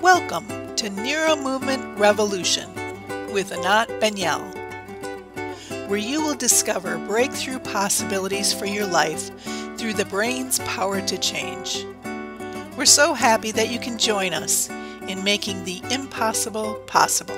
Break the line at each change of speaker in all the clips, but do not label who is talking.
Welcome to NeuroMovement Revolution with Anat, Baniel, where you will discover breakthrough possibilities for your life through the brain's power to change. We're so happy that you can join us in making the impossible possible.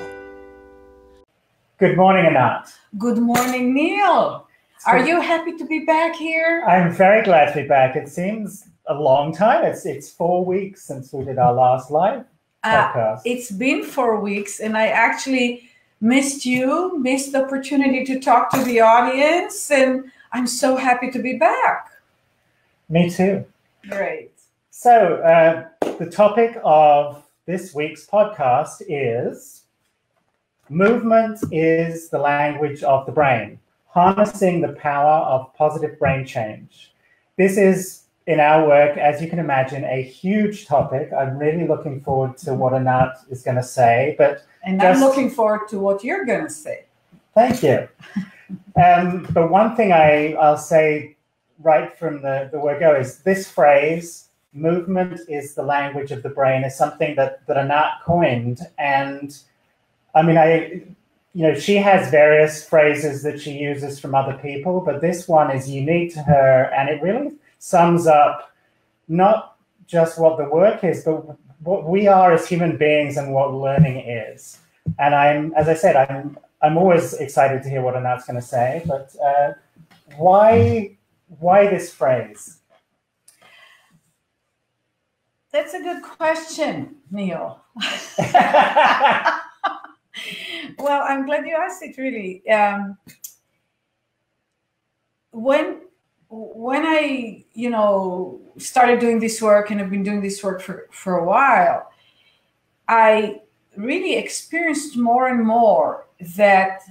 Good morning, Anat.
Good morning, Neil. Are you happy to be back here?
I'm very glad to be back. It seems a long time. It's 4 weeks since we did our last live podcast.
It's been 4 weeks, and I actually missed the opportunity to talk to the audience, and I'm so happy to be back.
Me too.
Great.
So the topic of this week's podcast is movement is the language of the brain, harnessing the power of positive brain change. This is, in our work, as you can imagine, a huge topic. I'm really looking forward to what Anat is going to say.
And I'm looking forward to what you're going to say.
Thank you. But one thing I'll say right from the word go is this phrase, movement is the language of the brain, is something that Anat coined. And I mean, she has various phrases that she uses from other people, but this one is unique to her, and it really sums up not just what the work is, but what we are as human beings and what learning is. And I'm always excited to hear what Anat's going to say, but why this phrase?
That's a good question, Neil. Well, I'm glad you asked it, really. When I, started doing this work, and I've been doing this work for a while, I really experienced more and more that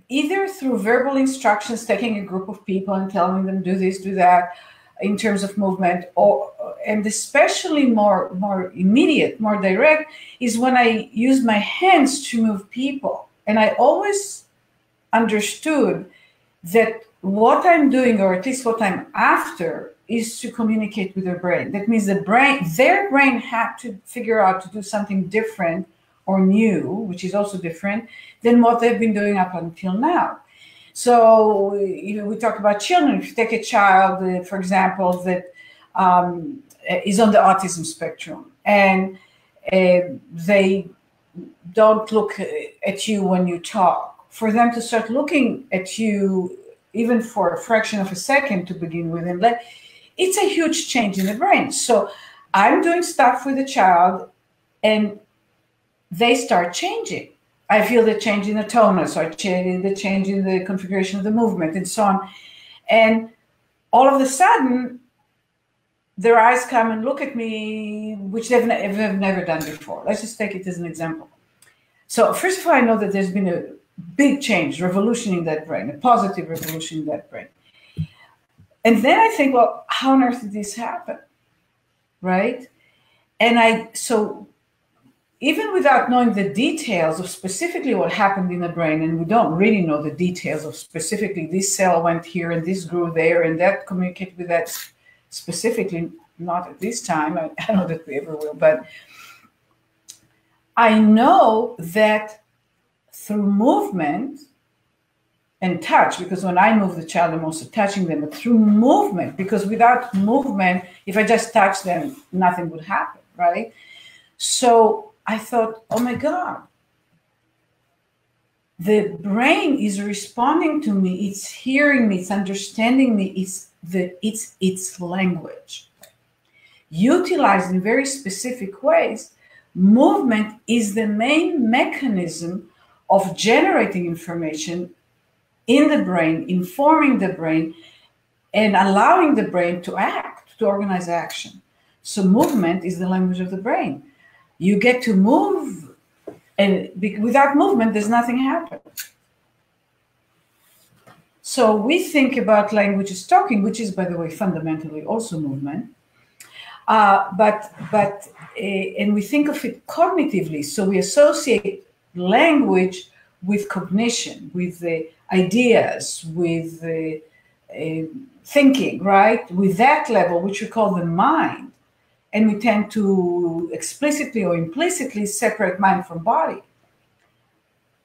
either through verbal instructions, taking a group of people and telling them do this, do that, in terms of movement, and especially more immediate, more direct, is when I use my hands to move people. And I always understood that what I'm doing, or at least what I'm after, is to communicate with their brain. That means their brain had to figure out to do something different or new, which is also different than what they've been doing up until now. So we talk about children. If you take a child, for example, that is on the autism spectrum, and they don't look at you when you talk, for them to start looking at you even for a fraction of a second to begin with, and it's a huge change in the brain. So I'm doing stuff with the child, and they start changing. I feel the change in the tonus, or the change in the configuration of the movement, and so on. And all of a sudden, their eyes come and look at me, which they've never done before. Let's just take it as an example. So first of all, I know that there's been a big change, revolution in that brain, a positive revolution in that brain. And then I think, well, how on earth did this happen, right? And so even without knowing the details of specifically what happened in the brain, and we don't really know the details of specifically this cell went here and this grew there and that communicated with that specifically, not at this time. I don't know that we ever will, but I know that through movement and touch, because when I move the child, I'm also touching them, but through movement, because without movement, if I just touch them, nothing would happen, right? So I thought, oh my God, the brain is responding to me, it's hearing me, it's understanding me, it's its language. Utilized in very specific ways, movement is the main mechanism of generating information in the brain, informing the brain, and allowing the brain to act, to organize action. So movement is the language of the brain. You get to move, and without movement, there's nothing happens. So we think about language as talking, which is, by the way, fundamentally also movement. And we think of it cognitively. So we associate language with cognition, with the ideas, with the thinking, right? With that level, which we call the mind. and we tend to explicitly or implicitly separate mind from body.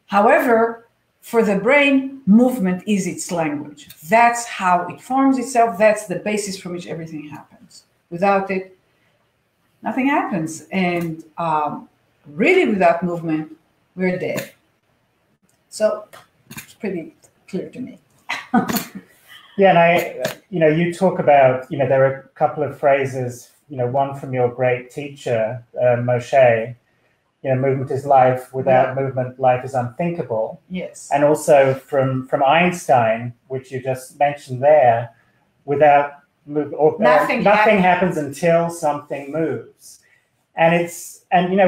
However, for the brain, movement is its language. That's how it forms itself. That's the basis from which everything happens. Without it, nothing happens. And really, without movement, we're dead. So it's pretty clear to me.
Yeah, and you talk about, there are a couple of phrases, one from your great teacher, Moshe, movement is life, without movement, life is unthinkable.
Yes.
And also from Einstein, which you just mentioned there, without movement, nothing happens until something moves. And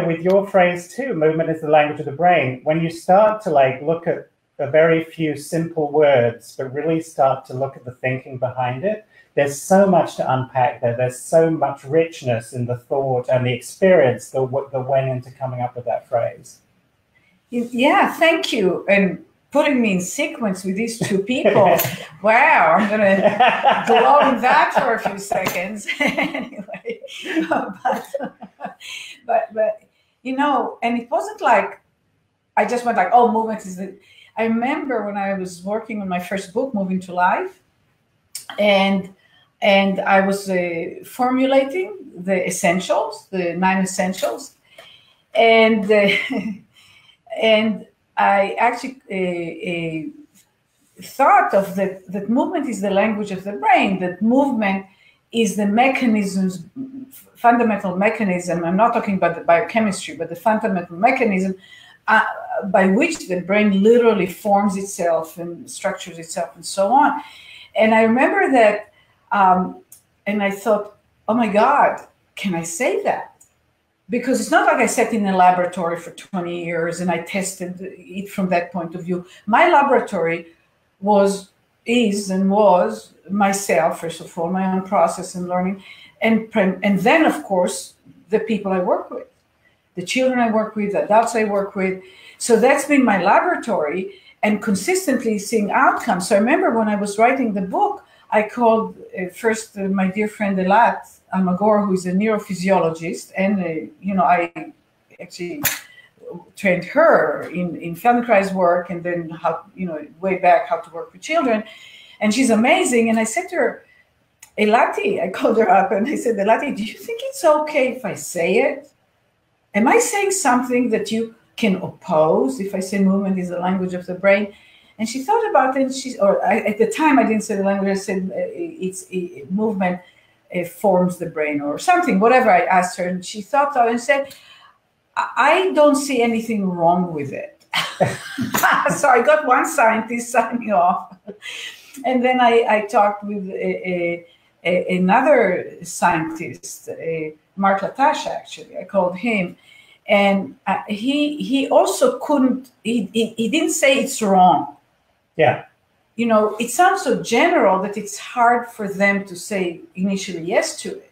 with your phrase too, movement is the language of the brain. When you start to look at a very few simple words, but really start to look at the thinking behind it, there's so much to unpack there. There's so much richness in the thought and the experience that went into coming up with that phrase.
Yeah, thank you. And putting me in sequence with these two people, wow, I'm going to glow in that for a few seconds. Anyway, but and it wasn't like I just went oh, movement is the... I remember when I was working on my first book, Moving to Life, and I was formulating the essentials, the 9 essentials, and I actually thought of that movement is the language of the brain, that movement is the fundamental mechanism. I'm not talking about the biochemistry, but the fundamental mechanism by which the brain literally forms itself and structures itself and so on. And I remember that, and I thought, oh my God, can I say that? Because it's not like I sat in a laboratory for 20 years and I tested it from that point of view. My laboratory was myself, first of all, my own process and learning. And then, of course, the people I work with, the children I work with, the adults I work with. So that's been my laboratory, and consistently seeing outcomes. So I remember when I was writing the book, I called first my dear friend Anat, who is a neurophysiologist, and I actually trained her in Feldenkrais's work, and then way back how to work with children, and she's amazing. And I said to her, Elati, I called her up and I said, Elati, do you think it's okay if I say it? Am I saying something that you can oppose if I say movement is the language of the brain? And she thought about it, and at the time I didn't say the language, I said movement forms the brain or something, whatever I asked her. And she thought and said, I don't see anything wrong with it. So I got one scientist signing off. And then I talked with another scientist, Mark Latash, actually. I called him. And he also couldn't, he didn't say it's wrong.
Yeah.
It sounds so general that it's hard for them to say initially yes to it.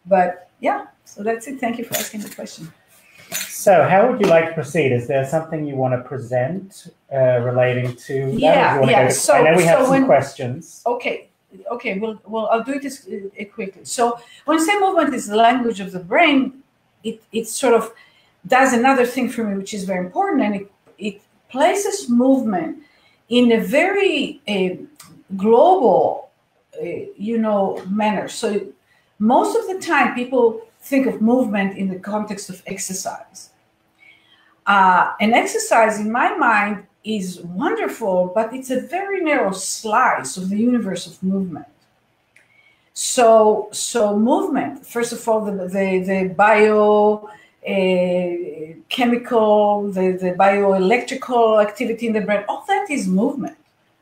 But yeah, so that's it. Thank you for asking the question.
So how would you like to proceed? Is there something you want to present relating to that?
Yeah.
I know we have some questions.
Okay. Well, I'll do it quickly. So when I say movement is the language of the brain, it sort of does another thing for me, which is very important, and it places movement in a very global, manner. So most of the time, people think of movement in the context of exercise. And exercise, in my mind, is wonderful, but it's a very narrow slice of the universe of movement. So movement, first of all, the bio chemical, the bioelectrical activity in the brain, all that is movement.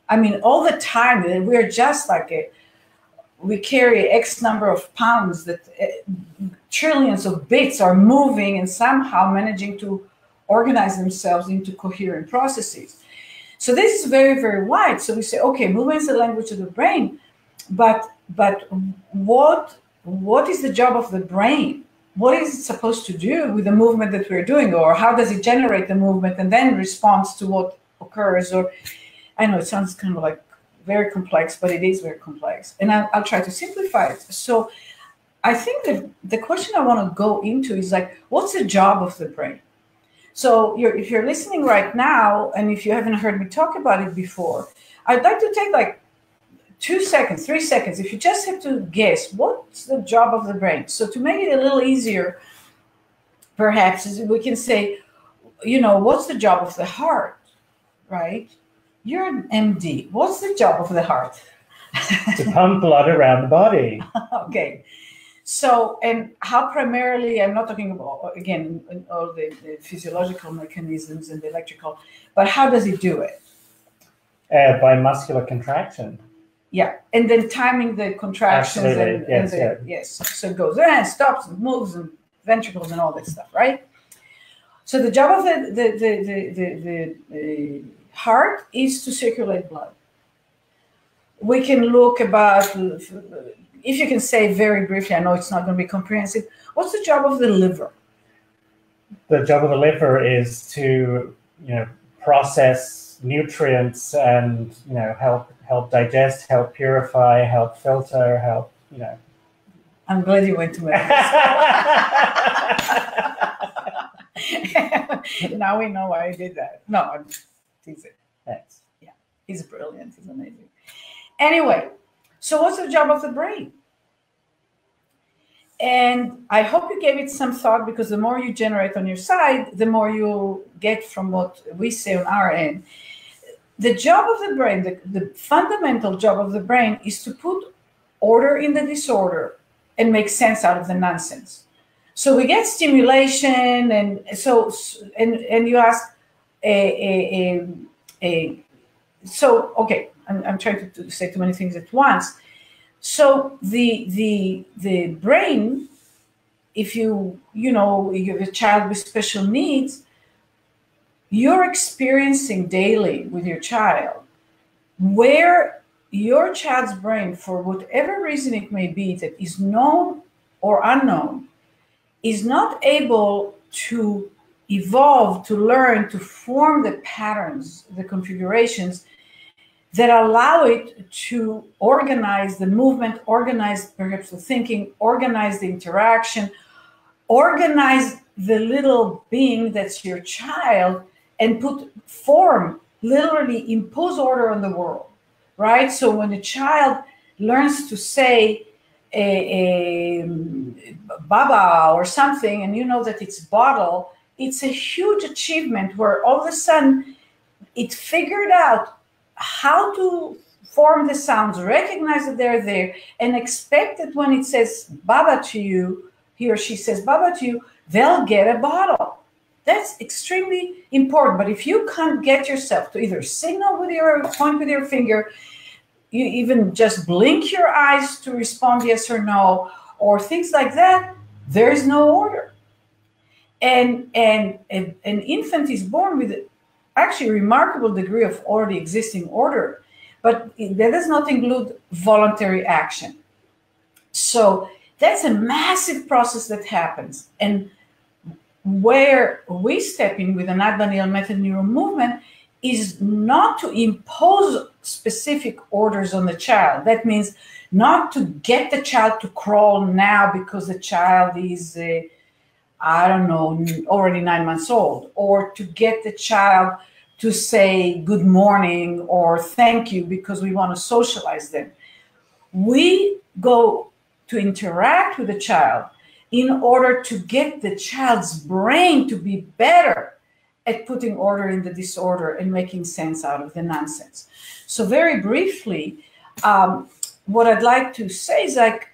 I mean, all the time, we're just like we carry X number of pounds, that trillions of bits are moving and somehow managing to organize themselves into coherent processes. So this is very, very wide. So we say, okay, movement is the language of the brain, but what is the job of the brain? What is it supposed to do with the movement that we're doing, or how does it generate the movement and then responds to what occurs? Or I know it sounds kind of like very complex, but it is very complex. And I'll try to simplify it. So I think that the question I want to go into is like, what's the job of the brain? So if you're listening right now, and if you haven't heard me talk about it before, I'd like to take like 2 seconds, 3 seconds, if you just have to guess, what's the job of the brain? So to make it a little easier, perhaps we can say, what's the job of the heart, right? You're an MD. What's the job of the heart?
To pump blood around the body.
Okay. So, and how primarily, I'm not talking about, again, all the physiological mechanisms and the electrical, but how does it do it?
By muscular contraction.
Yeah, and then timing the contractions.
Absolutely.
Yes. So it goes and stops and moves and ventricles and all that stuff, right? So the job of the heart is to circulate blood. We can look about, if you can say very briefly, I know it's not going to be comprehensive, what's the job of the liver?
The job of the liver is to, process nutrients and, help digest, help purify, help filter, help,
I'm glad you went to medical school. Now we know why I did that. No, I'm teasing.
Thanks.
Yeah, he's brilliant. He's amazing. Anyway, so what's the job of the brain? And I hope you gave it some thought, because the more you generate on your side, the more you get from what we say on our end. The job of the brain, the fundamental job of the brain, is to put order in the disorder and make sense out of the nonsense. So we get stimulation, and you ask, so okay, I'm trying to say too many things at once. So the brain, if you have a child with special needs, you're experiencing daily with your child where your child's brain, for whatever reason it may be, that is known or unknown, is not able to evolve, to learn, to form the patterns, the configurations that allow it to organize the movement, organize perhaps the thinking, organize the interaction, organize the little being that's your child, and literally impose order on the world, right? So when a child learns to say baba or something, and you know that it's bottle, it's a huge achievement where all of a sudden it figured out how to form the sounds, recognize that they're there, and expect that when it says baba to you, he or she says baba to you, they'll get a bottle. That's extremely important. But if you can't get yourself to either signal with point with your finger, you even just blink your eyes to respond yes or no, or things like that, there is no order. And an infant is born with actually a remarkable degree of already existing order, but that does not include voluntary action. So that's a massive process that happens. And where we step in with the Baniel method NeuroMovement is not to impose specific orders on the child. That means not to get the child to crawl now because the child is, already 9 months old, or to get the child to say good morning or thank you because we want to socialize them. We go to interact with the child in order to get the child's brain to be better at putting order in the disorder and making sense out of the nonsense. So very briefly, what I'd like to say is like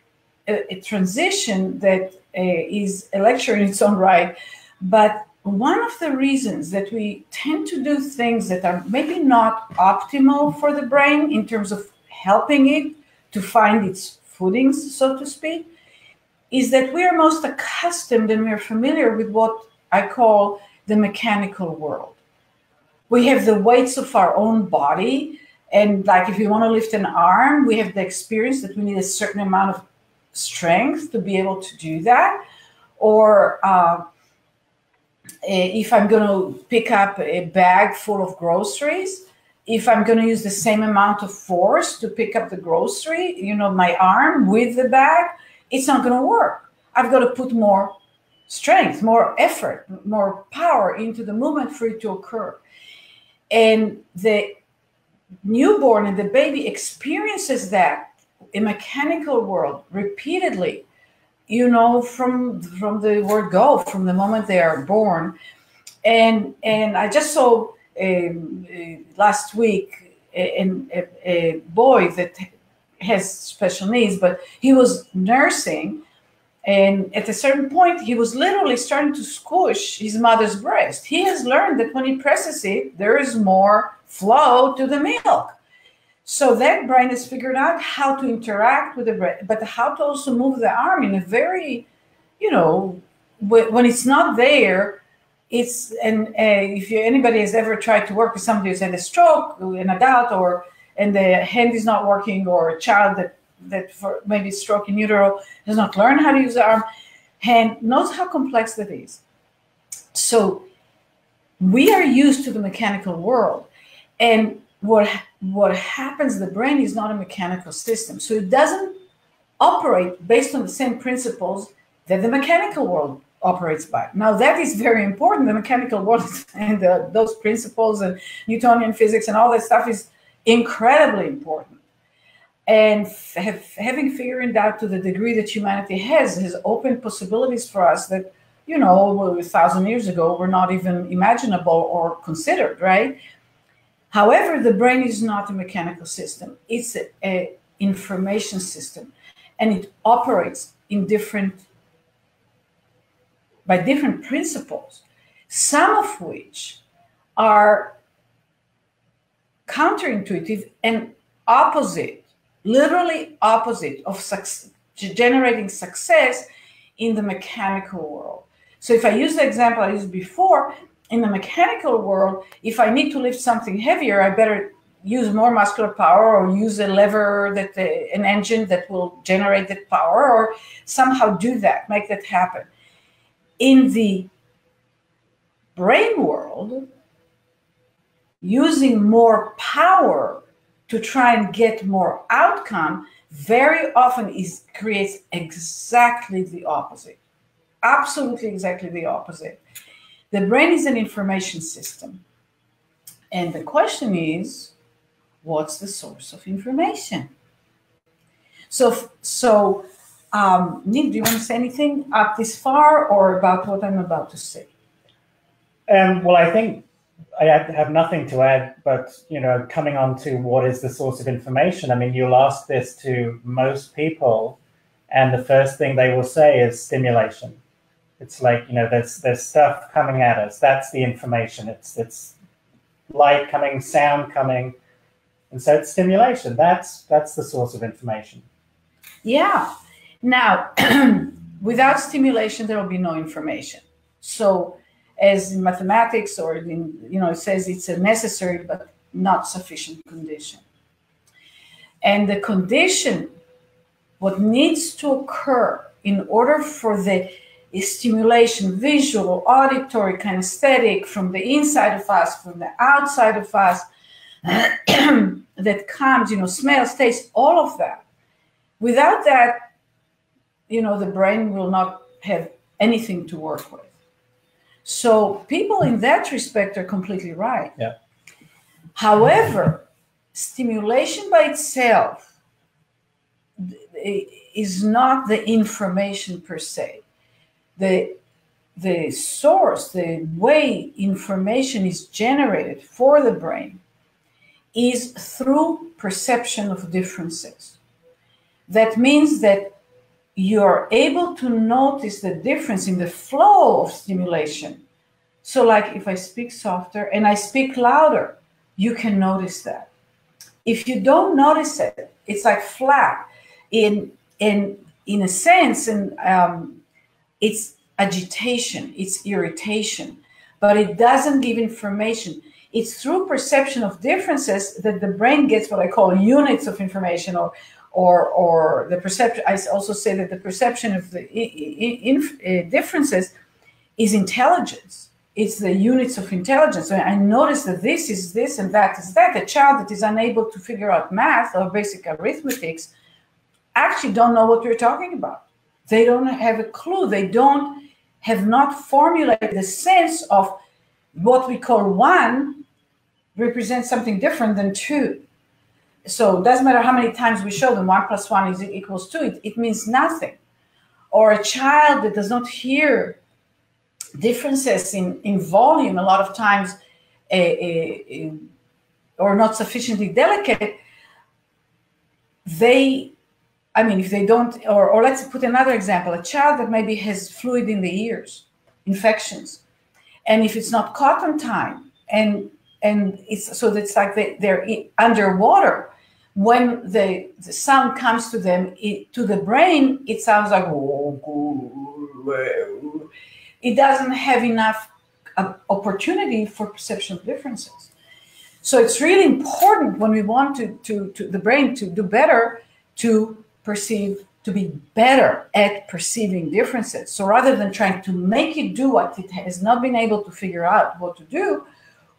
a transition that is a lecture in its own right, but one of the reasons that we tend to do things that are maybe not optimal for the brain in terms of helping it to find its footings, so to speak, is that we are most accustomed and we are familiar with what I call the mechanical world. We have the weights of our own body, and like if you want to lift an arm, we have the experience that we need a certain amount of strength to be able to do that. Or if I'm going to pick up a bag full of groceries, if I'm going to use the same amount of force to pick up the grocery, my arm with the bag, it's not going to work. I've got to put more strength, more effort, more power into the movement for it to occur. And the newborn and the baby experiences that in mechanical world repeatedly, you know, from the word go, from the moment they are born. And I just saw last week a boy that has special needs, but he was nursing, and at a certain point he was literally starting to squish his mother's breast. He has learned that when he presses it, there is more flow to the milk. So that brain has figured out how to interact with the breast, but how to also move the arm in a very, you know, when it's not there, it's, and if anybody has ever tried to work with somebody who's had a stroke, an adult, and the hand is not working, or a child that for maybe stroke in utero has not learned how to use the arm, hand knows how complex that is. So we are used to the mechanical world, and what happens, the brain is not a mechanical system, so it doesn't operate based on the same principles that the mechanical world operates by. Now that is very important. The mechanical world and those principles and Newtonian physics and all that stuff is incredibly important. And having figured out to the degree that humanity has opened possibilities for us that, you know, 1,000 years ago were not even imaginable or considered, right? However, the brain is not a mechanical system. It's an information system, and it operates by different principles, some of which are counterintuitive and opposite, literally opposite of generating success in the mechanical world. So if I use the example I used before, in the mechanical world, if I need to lift something heavier, I better use more muscular power, or use a lever, an engine that will generate that power, or somehow do that, make that happen. In the brain world, using more power to try and get more outcome very often creates exactly the opposite. Absolutely exactly the opposite. The brain is an information system. And the question is, what's the source of information? So Nick, do you want to say anything up this far, or about what I'm about to say?
Well, I think I have nothing to add, but, you know, coming on to what is the source of information, I mean, you'll ask this to most people, and the first thing they will say is stimulation. It's like, you know, there's stuff coming at us. That's the information. It's light coming, sound coming, and so it's stimulation. That's the source of information. Yeah.
Now, without stimulation, there will be no information. So, as in mathematics, or in, you know, it says it's a necessary but not sufficient condition. And the condition, what needs to occur in order for the stimulation, visual, auditory, kinesthetic, from the inside of us, from the outside of us, that comes, you know, smells, taste, all of that. Without that, you know, the brain will not have anything to work with. So people in that respect are completely right.
Yeah.
However, stimulation by itself is not the information per se. The source, the way information is generated for the brain is through perception of differences. That means that you're able to notice the difference in the flow of stimulation. So like if I speak softer and I speak louder, you can notice that. If you don't notice it, it's like flat. In a sense, and it's agitation, it's irritation, but it doesn't give information. It's through perception of differences that the brain gets what I call units of information, or the perception. I also say that the perception of the differences is intelligence. It's the units of intelligence. So I notice that this is this and that is that. A child that is unable to figure out math or basic arithmetics actually don't know what we're talking about. They don't have a clue. They have not formulated the sense of what we call one represents something different than two. So it doesn't matter how many times we show them 1 + 1 is equals 2, it means nothing. Or a child that does not hear differences in volume, a lot of times, or not sufficiently delicate, if they don't, or let's put another example, a child that maybe has fluid in the ears, infections, and if it's not caught on time, and it's like they're underwater, when the sound comes to them, to the brain, it sounds like, it doesn't have enough opportunity for perception of differences. So it's really important when we want to the brain to do better, to be better at perceiving differences. So rather than trying to make it do what it has not been able to figure out what to do,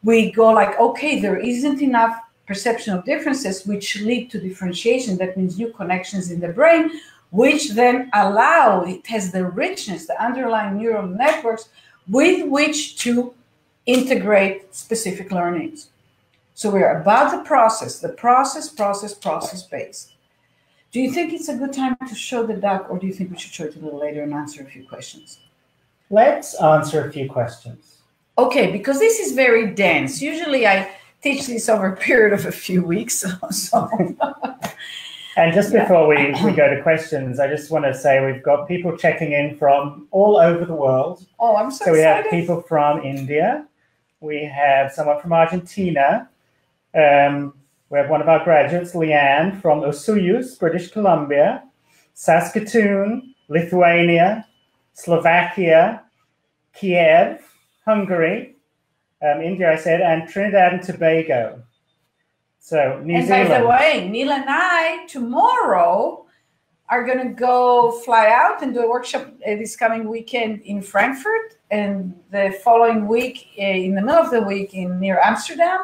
we go like, okay, there isn't enough perception of differences, which lead to differentiation. That means new connections in the brain, which then it has the richness, the underlying neural networks with which to integrate specific learnings. So we're about the process based. Do you think it's a good time to show the duck, or do you think we should show it a little later and answer a few questions?
Let's answer a few questions.
Okay, because this is very dense. Usually I teach this over a period of a few weeks.
And just before we go to questions, I just want to say we've got people checking in from all over the world.
Oh, I'm so excited.
We have people from India. We have someone from Argentina. We have one of our graduates, Leanne, from Osoyoos, British Columbia, Saskatoon, Lithuania, Slovakia, Kiev, Hungary, India, I said, and Trinidad and Tobago. So New Zealand.
By the way, Neil and I tomorrow are going to go fly out and do a workshop this coming weekend in Frankfurt, and the following week, in the middle of the week, near Amsterdam,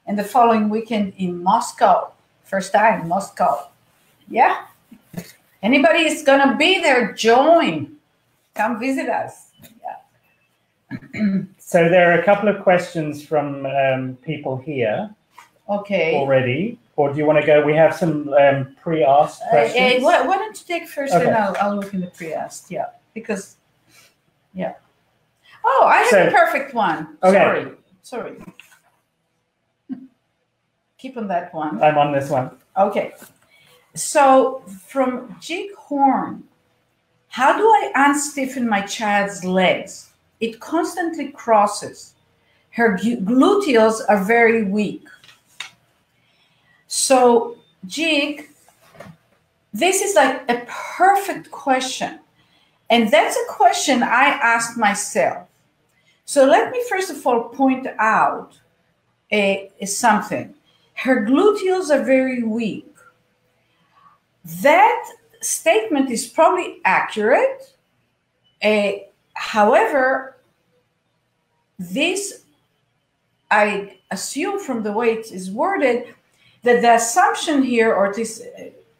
and the following weekend in Moscow. First time, Moscow. Yeah. Anybody is going to be there, join. Come visit us. Yeah.
So there are a couple of questions from people here.
Okay.
Already. Or do you want to go? We have some pre-asked questions.
Why don't you take first,
okay.
And I'll look in the pre-asked. Yeah. Because, yeah. Oh, I have a perfect one.
Okay.
Sorry. Keep on that one.
I'm on this one.
Okay. So from Jig Horn, how do I unstiffen my child's legs? It constantly crosses. Her gluteals are very weak. So Jig, this is like a perfect question. And that's a question I asked myself. So let me first of all point out something. Her gluteals are very weak. That statement is probably accurate. However, this, I assume from the way it is worded, that the assumption here, or at least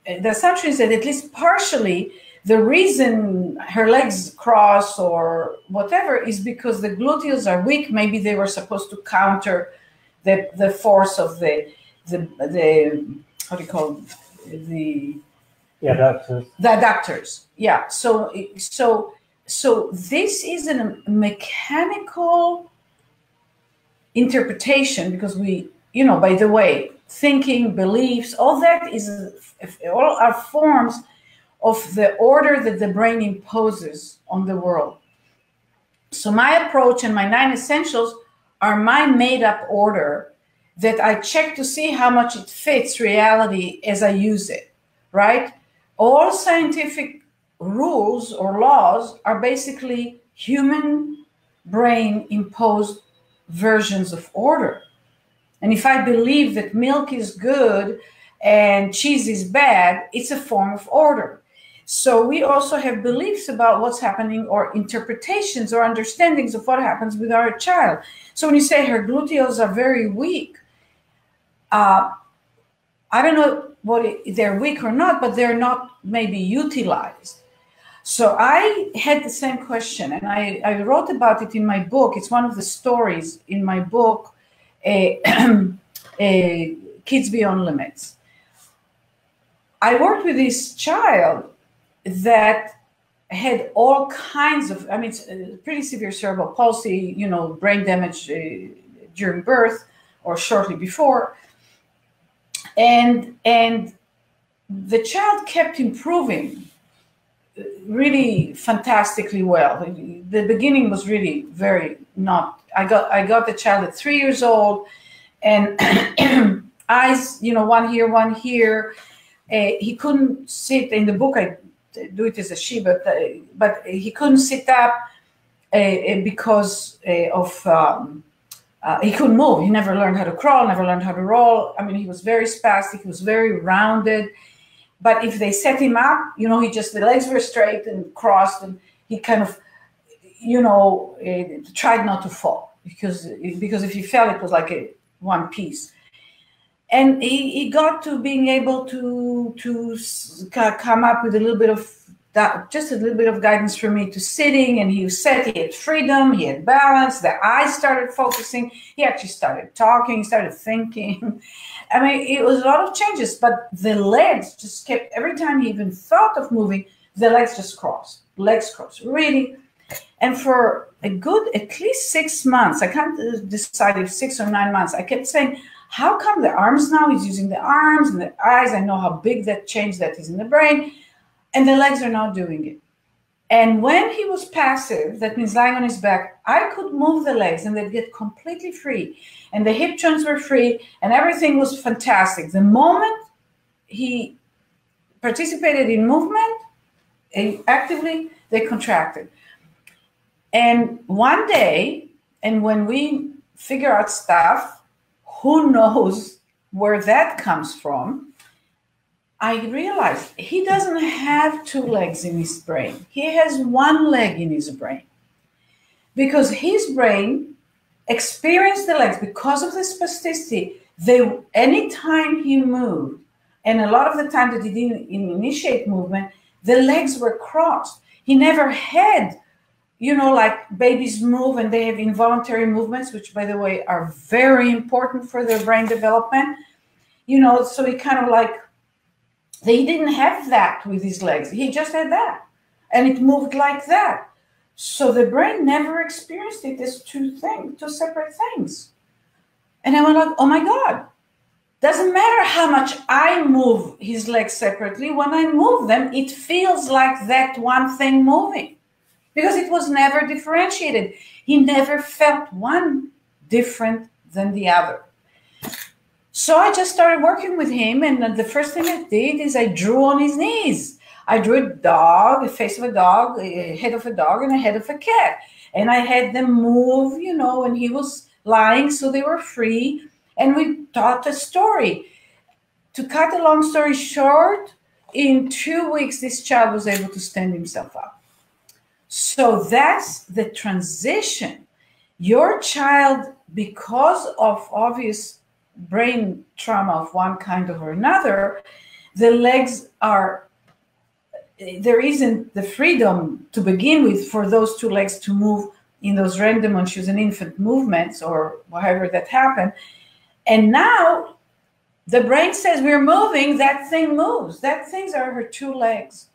the assumption is that at least partially the reason her legs cross or whatever is because the gluteals are weak. Maybe they were supposed to counter the force of the how do you call them? The
adductors.
The adductors. Yeah. So this is a mechanical interpretation, because we, by the way, thinking, beliefs, all that all are forms of the order that the brain imposes on the world. So my approach and my 9 essentials are my made-up order that I check to see how much it fits reality as I use it, right? All scientific rules or laws are basically human brain imposed versions of order. And if I believe that milk is good and cheese is bad, it's a form of order. So we also have beliefs about what's happening, or interpretations or understandings of what happens with our child. So when you say her gluteals are very weak, I don't know they're weak or not, but they're not maybe utilized. So I had the same question, and I wrote about it in my book. It's one of the stories in my book, Kids Beyond Limits. I worked with this child that had all kinds of, I mean, it's pretty severe cerebral palsy, you know, brain damage during birth or shortly before. And the child kept improving really fantastically well. The beginning was really very not, I got the child at 3 years old, and eyes, you know, one here. He couldn't sit, in the book I do it as a she, but he couldn't sit up because of he couldn't move. He never learned how to crawl, never learned how to roll. I mean, he was very spastic. He was very rounded. But if they set him up, you know, the legs were straight and crossed, and he kind of, you know, tried not to fall, because if he fell, it was like one piece. And he got to being able to come up with a little bit of that, just a little bit of guidance for me to sitting, and he had freedom, he had balance, the eyes started focusing, he actually started talking, he started thinking. I mean, it was a lot of changes, but the legs just kept, every time he even thought of moving, the legs just crossed, really. And for a good, at least 6 months, I can't decide if 6 or 9 months, I kept saying, how come the arms now? He's using the arms and the eyes. I know how big that change that is in the brain. And the legs are not doing it. And when he was passive, that means lying on his back, I could move the legs and they'd get completely free. And the hip joints were free and everything was fantastic. The moment he participated in movement, actively, they contracted. And one day, and when we figure out stuff, who knows where that comes from, I realized he doesn't have 2 legs in his brain. He has 1 leg in his brain. Because his brain experienced the legs because of the spasticity. Anytime he moved, and a lot of the time that he didn't initiate movement, the legs were crossed. He never had, you know, like babies move and they have involuntary movements, which, by the way, are very important for their brain development. You know, so he kind of like, he didn't have that with his legs. He just had that. And it moved like that. So the brain never experienced it as two separate things. And I went like, oh my God. Doesn't matter how much I move his legs separately. When I move them, it feels like that one thing moving. Because it was never differentiated. He never felt one different than the other. So I just started working with him, and the first thing I did is I drew on his knees. I drew a dog, a face of a dog, a head of a dog, and a head of a cat. And I had them move, you know, and he was lying, so they were free. And we taught a story. To cut a long story short, in 2 weeks, this child was able to stand himself up. So that's the transition. Your child, because of obvious brain trauma of one kind or another, the legs are, there isn't the freedom to begin with for those 2 legs to move in those random when she was an infant movements or however that happened. And now the brain says we're moving, that thing moves. That things are her 2 legs.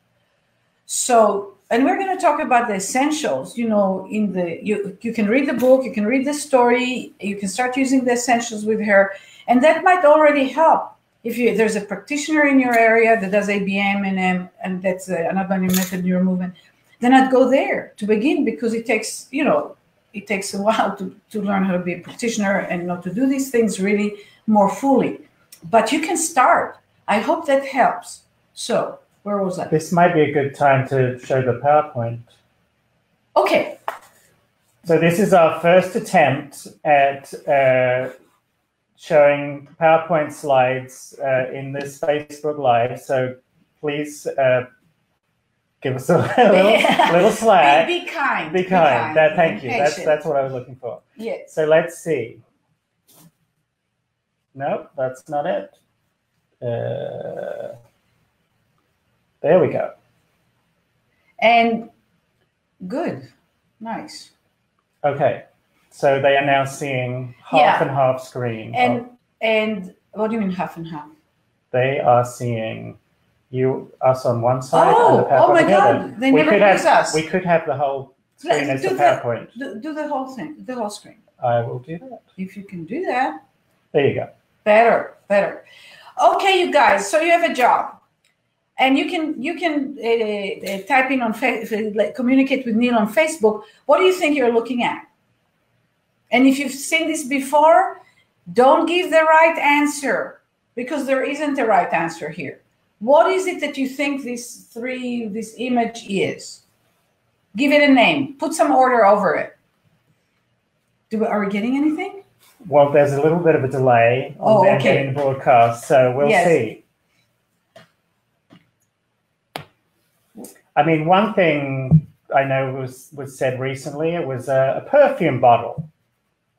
So, and we're going to talk about the essentials, you know, you can read the book, you can read the story, you can start using the essentials with her, and that might already help. If there's a practitioner in your area that does ABM and that's Anat Baniel method NeuroMovement, then I'd go there to begin, because it takes, you know, it takes a while to learn how to be a practitioner and not to do these things really more fully. But you can start. I hope that helps. So, where was I?
This might be a good time to show the PowerPoint.
Okay.
So this is our first attempt at showing PowerPoint slides in this Facebook Live. So please give us a little slack.
Be kind.
Be kind. Thank you. That's what I was looking for.
Yes.
So let's see. Nope, that's not it. There we go.
And good. Nice.
Okay. So they are now seeing half and half screen.
And what do you mean half and half?
They are seeing us on one side and the PowerPoint
oh my
on the other.
God. They never use us.
We could have the whole screen as the PowerPoint.
Do the whole thing, the whole screen.
I will do that.
If you can do that.
There you go.
Better. Okay, you guys. So you have a job, and you can type in on communicate with Neil on Facebook. What do you think you're looking at? And if you've seen this before, don't give the right answer, because there isn't a right answer here. What is it that you think this image is? Give it a name. Put some order over it. Are we getting anything?
Well, there's a little bit of a delay on them getting the broadcast, so we'll see. I mean, one thing I know was said recently, it was a perfume bottle.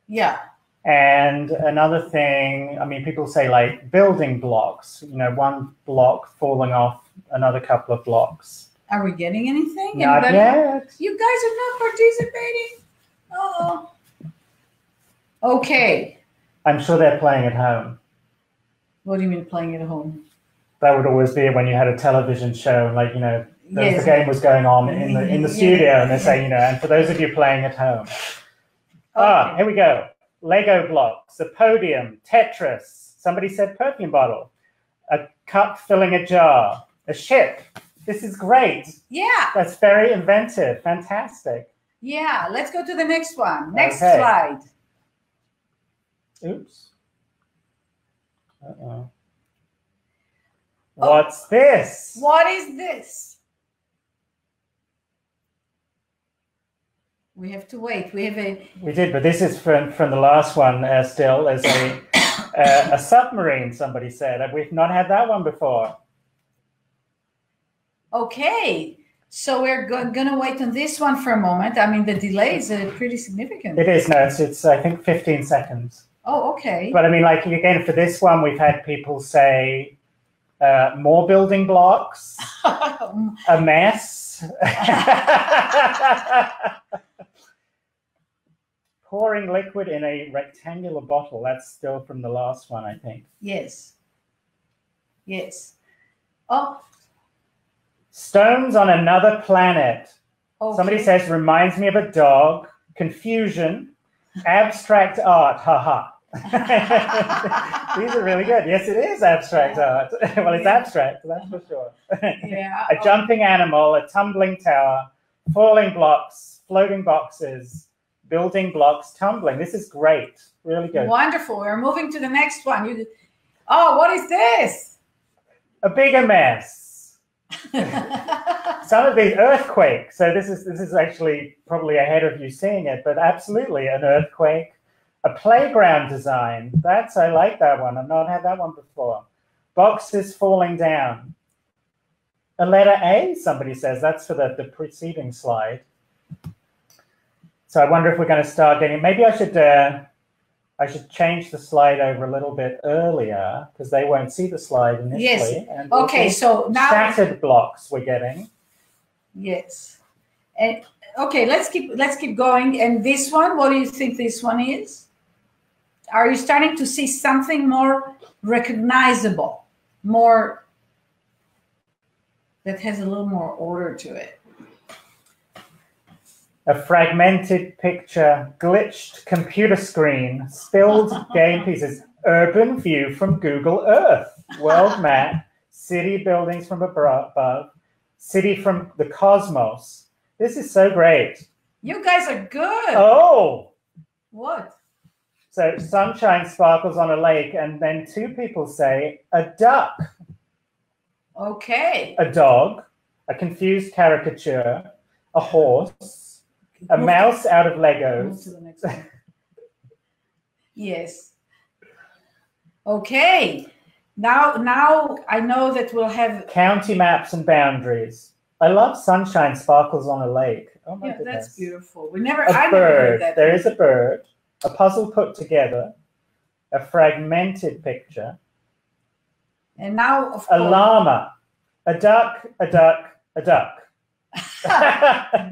Yeah.
And another thing, I mean, people say like building blocks, one block falling off another couple of blocks.
Are we getting anything?
Not yet.
You guys are not participating? Oh. Okay.
I'm sure they're playing at home.
What do you mean playing at home?
That would always be when you had a television show and
Yes.
the game was going on in the studio, and they say, and for those of you playing at home. Okay. Here we go. Lego blocks, a podium, Tetris. Somebody said perfume bottle. A cup filling a jar. A ship. This is great.
Yeah.
That's very inventive. Fantastic.
Yeah. Let's go to the next one. Next slide.
Oops. Uh-oh. What's this?
What is this? We have to wait. We did,
but this is from the last one. Still, as a submarine. Somebody said we've not had that one before.
Okay, so we're gonna wait on this one for a moment. I mean, the delay is pretty significant.
It is. No, it's I think 15 seconds.
Oh, okay.
But I mean, like again, for this one, we've had people say more building blocks, a mess. Pouring liquid in a rectangular bottle. That's still from the last one, I think.
Yes. Oh.
Stones on another planet. Okay. Somebody says, reminds me of a dog. Confusion. Abstract art. Haha. These are really good. Yes, it is abstract art. Well, it's abstract, that's for sure.
Yeah.
A jumping animal, a tumbling tower, falling blocks, floating boxes, building blocks, tumbling. This is great. Really good.
Wonderful. We're moving to the next one. What is this?
A bigger mess. Some of these earthquake. So this is actually probably ahead of you seeing it, but absolutely an earthquake. A playground design. I like that one. I've not had that one before. Boxes falling down. A letter A, somebody says. That's for the preceding slide. So I wonder if we're going to start getting. Maybe I should change the slide over a little bit earlier because they won't see the slide initially.
Yes.
And
okay. So now
shattered blocks we're getting.
Yes. And okay, let's keep going. And this one, what do you think this one is? Are you starting to see something more recognizable, more that has a little more order to it?
A fragmented picture, glitched computer screen, spilled game pieces, urban view from Google Earth, world map, city buildings from above, city from the cosmos. This is so great.
You guys are good.
Oh.
What?
So sunshine sparkles on a lake, and then two people say a duck.
Okay.
A dog, a confused caricature, a horse, a mouse out of Legos.
Move to the next one. Yes. Okay. Now I know that we'll have
county maps and boundaries. I love sunshine sparkles on a lake. Oh my goodness.
That's beautiful. I never
bird.
heard that.
There is a bird. A puzzle put together. A fragmented picture.
And now, of
a
course,
llama. A duck. A duck. A duck.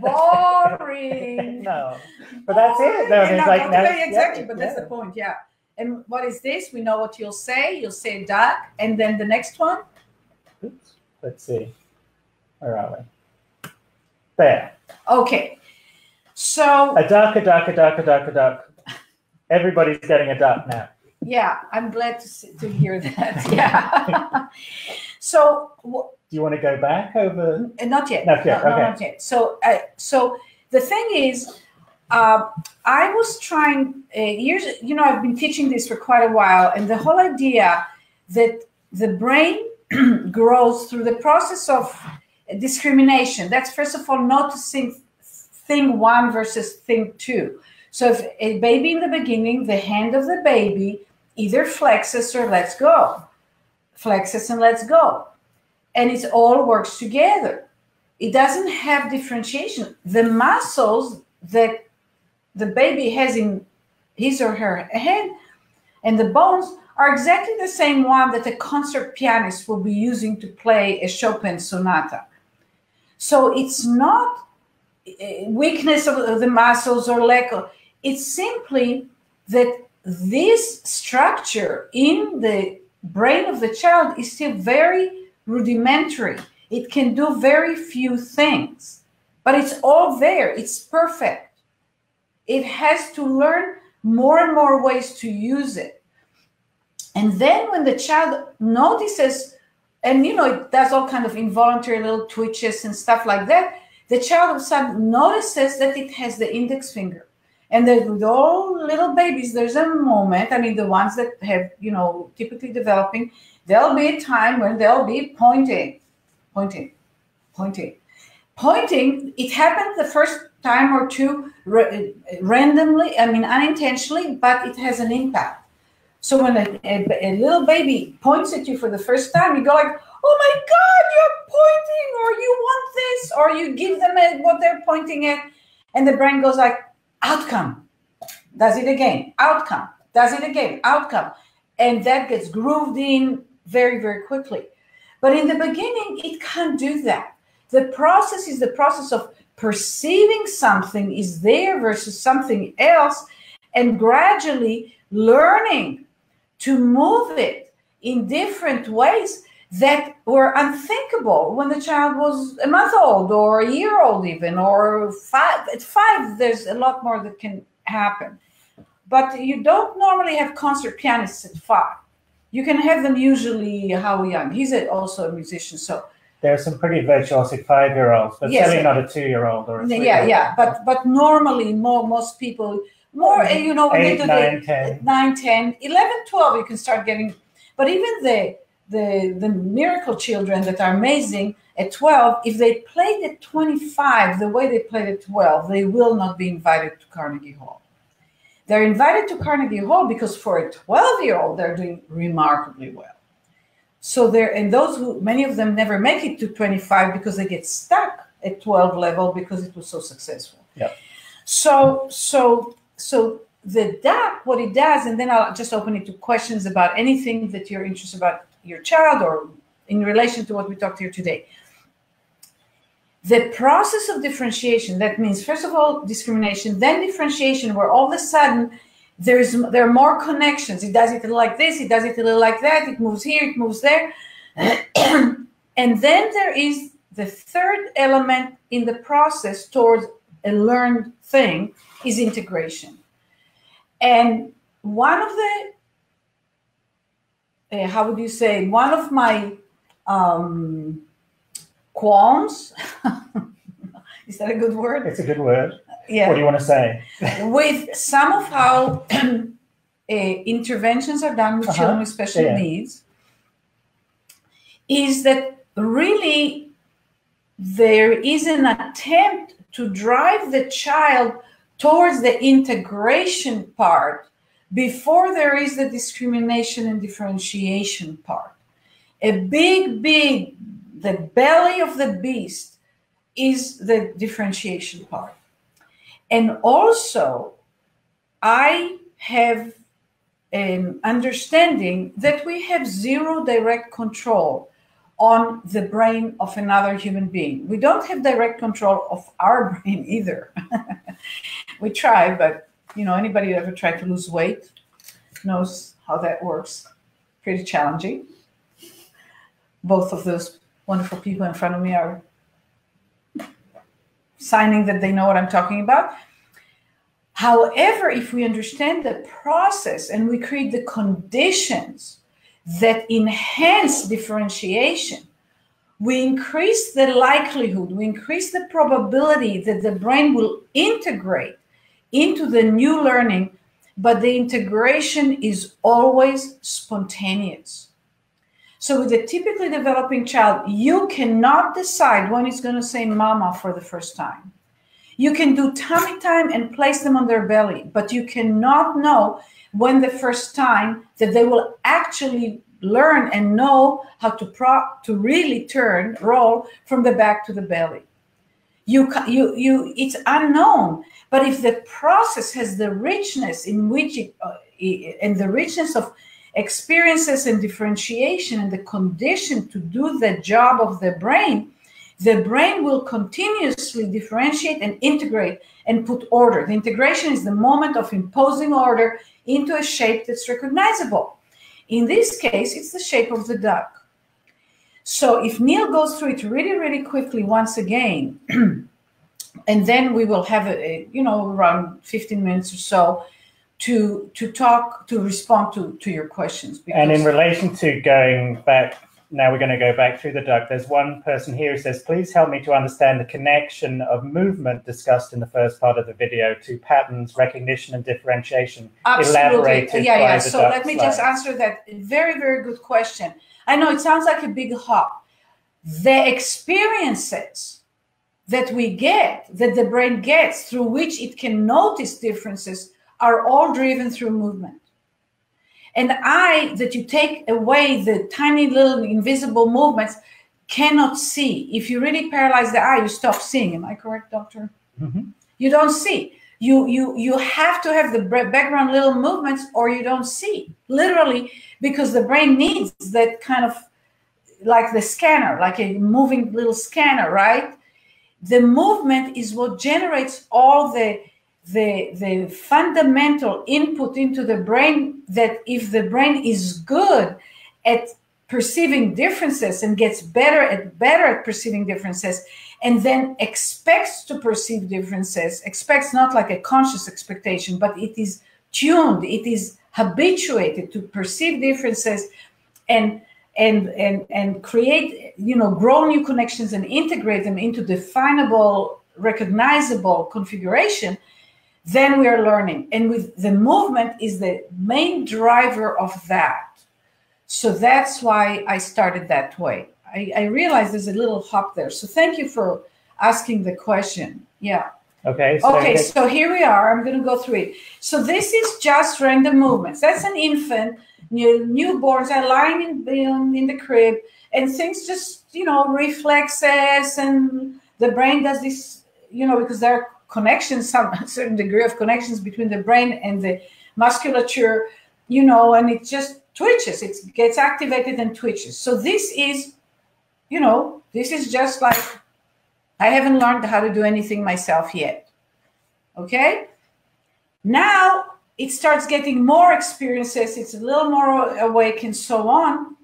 Boring.
No, but that's it. No,
Yeah,
it's
no,
like
okay, exactly,
yeah,
but that's the point, yeah. And what is this? We know what you'll say. You'll say duck, and then the next one.
Oops. Let's see. Where are we? There.
Okay. So
A duck, a duck, a duck, a duck, a duck. Everybody's getting a duck now.
yeah, I'm glad to hear that. Yeah. So
do you want to go back over?
Not yet.
Not yet.
No,
okay.
not yet. So the thing is, I was trying years. I've been teaching this for quite a while, and the whole idea that the brain grows through the process of discrimination. That's first of all noticing thing one versus thing two. So if a baby in the beginning, the hand of the baby either flexes or lets go, flexes and lets go, and it all works together. It doesn't have differentiation. The muscles that the baby has in his or her head and the bones are exactly the same one that a concert pianist will be using to play a Chopin sonata. So it's not weakness of the muscles or lack of, it's simply that this structure in the brain of the child is still very rudimentary. It can do very few things, but it's all there. It's perfect. It has to learn more and more ways to use it. And then when the child notices, and it does all kind of involuntary little twitches and stuff like that, the child all of a sudden notices that it has the index finger. And then with all little babies, there's a moment, the ones that have, typically developing, there'll be a time when they'll be pointing. It happened the first time or two randomly, unintentionally, but it has an impact. So when a little baby points at you for the first time, you go like, oh my God, you're pointing, or you want this, or you give them what they're pointing at. And the brain goes like, outcome, does it again, outcome, does it again, outcome. And that gets grooved in very, very quickly. But in the beginning, it can't do that. The process is the process of perceiving something is there versus something else, and gradually learning to move it in different ways that were unthinkable when the child was a month old or a year old even, or 5. At 5, there's a lot more that can happen. But you don't normally have concert pianists at 5. You can have them usually how young? He's also a musician, so.
There are some pretty virtuosic 5-year-olds, but certainly not a 2-year-old or a 3-year-old.
Yeah. But normally, most people, when
8,
they do
9, 10.
9, 10, 11, 12, you can start getting. But even the miracle children that are amazing at 12, if they played at 25 the way they played at 12, they will not be invited to Carnegie Hall. They're invited to Carnegie Hall because for a 12-year-old, they're doing remarkably well. So many of them never make it to 25 because they get stuck at 12 level because it was so successful.
Yeah.
So the duck, what it does, and then I'll just open it to questions about anything that you're interested about your child or in relation to what we talked here today. The process of differentiation, that means, first of all, discrimination, then differentiation, where all of a sudden there are more connections. It does it a little like this, it does it a little like that, it moves here, it moves there. And then there is the third element in the process towards a learned thing is integration. And one of the, one of my qualms, is that a good word?
It's a good word.
Yeah.
What do you want to say?
With some of how interventions are done with children with special needs, is that really there is an attempt to drive the child towards the integration part before there is the discrimination and differentiation part. The belly of the beast is the differentiation part. And also, I have an understanding that we have zero direct control on the brain of another human being. We don't have direct control of our brain either. We try, but anybody who ever tried to lose weight knows how that works. Pretty challenging. Both of those wonderful people in front of me are signing that they know what I'm talking about. However, if we understand the process and we create the conditions that enhance differentiation, we increase the likelihood, we increase the probability that the brain will integrate into the new learning, but the integration is always spontaneous. So with a typically developing child, you cannot decide when it's going to say mama for the first time. You can do tummy time and place them on their belly, but you cannot know when the first time that they will actually learn and know how to really roll from the back to the belly. It's unknown. But if the process has the richness in which and the richness of experiences and differentiation and the condition to do the job of the brain will continuously differentiate and integrate and put order. The integration is the moment of imposing order into a shape that's recognizable. In this case, it's the shape of the duck. So if Neil goes through it really, really quickly once again, and then we will have around 15 minutes or so to respond to your questions.
And in relation to going back, now we're going to go back through the duck. There's one person here who says, please help me to understand the connection of movement discussed in the first part of the video to patterns, recognition, and differentiation.
Absolutely. Yeah. So let me just answer that. Very, very good question. I know it sounds like a big hop. The experiences that we get, that the brain gets, through which it can notice differences, are all driven through movement. And that you take away the tiny little invisible movements, cannot see. If you really paralyze the eye, you stop seeing. Am I correct, doctor? Mm-hmm. You don't see. You have to have the background little movements or you don't see, literally, because the brain needs that kind of, like the scanner, like a moving little scanner, right? The movement is what generates all the fundamental input into the brain, that if the brain is good at perceiving differences and gets better at perceiving differences, and then expects to perceive differences, expects not like a conscious expectation, but it is tuned, it is habituated to perceive differences and create, grow new connections and integrate them into definable, recognizable configuration, then we are learning. And with the movement is the main driver of that. So that's why I started that way. I realize there's a little hop there. So thank you for asking the question. Yeah.
Okay.
So here we are. I'm going to go through it. So this is just random movements. That's an infant. Newborns are lying in the crib, and things just, reflexes, and the brain does this, because there are connections, some certain degree of connections between the brain and the musculature, and it just twitches. It gets activated and twitches. So this is, this is just like, I haven't learned how to do anything myself yet. Okay? Now it starts getting more experiences. It's a little more awake and so on.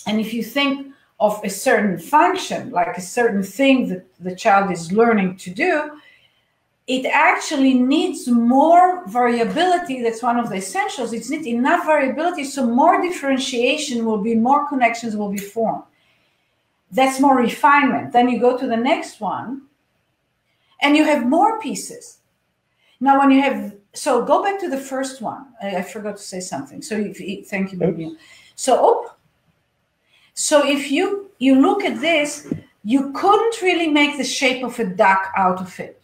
And if you think of a certain function, like a certain thing that the child is learning to do, it actually needs more variability. That's one of the essentials. It needs enough variability, so more differentiation will be, more connections will be formed. That's more refinement. Then you go to the next one, and you have more pieces. Now, when you have, so go back to the first one. I forgot to say something. So thank you, Baniel. So if you look at this, you couldn't really make the shape of a duck out of it.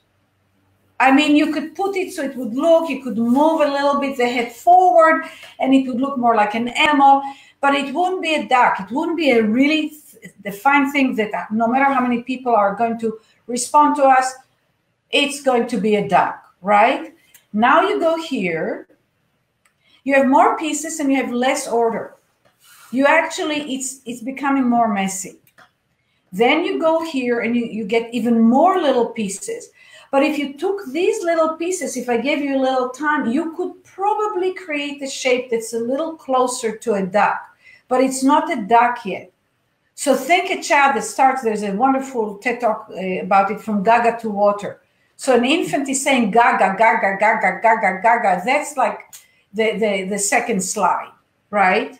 I mean, you could put it so it would look, you could move a little bit the head forward, and it would look more like an animal, but it wouldn't be a duck. It wouldn't be a really defined thing that no matter how many people are going to respond to us, it's going to be a duck, right? Now you go here, you have more pieces and you have less order. you actually, it's becoming more messy. Then you go here and you get even more little pieces. But if you took these little pieces, if I gave you a little time, you could probably create a shape that's a little closer to a duck, but it's not a duck yet. So think a child that starts, there's a wonderful TED Talk about it, from gaga to water. So an infant is saying gaga, gaga, gaga, gaga, gaga. That's like the second slide, right?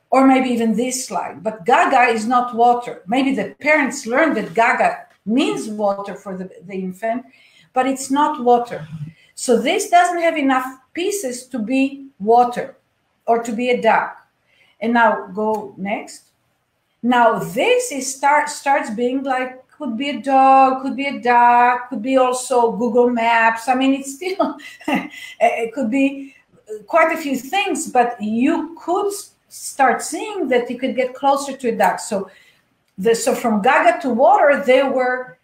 Or maybe even this slide. But gaga is not water. Maybe the parents learned that gaga means water for the infant, but it's not water. So this doesn't have enough pieces to be water or to be a duck. And now go next. Now this is starts being like, could be a dog, could be a duck, could be also Google Maps. I mean, it's still, it could be quite a few things, but you could start seeing that you could get closer to a duck. So from gaga to water, there were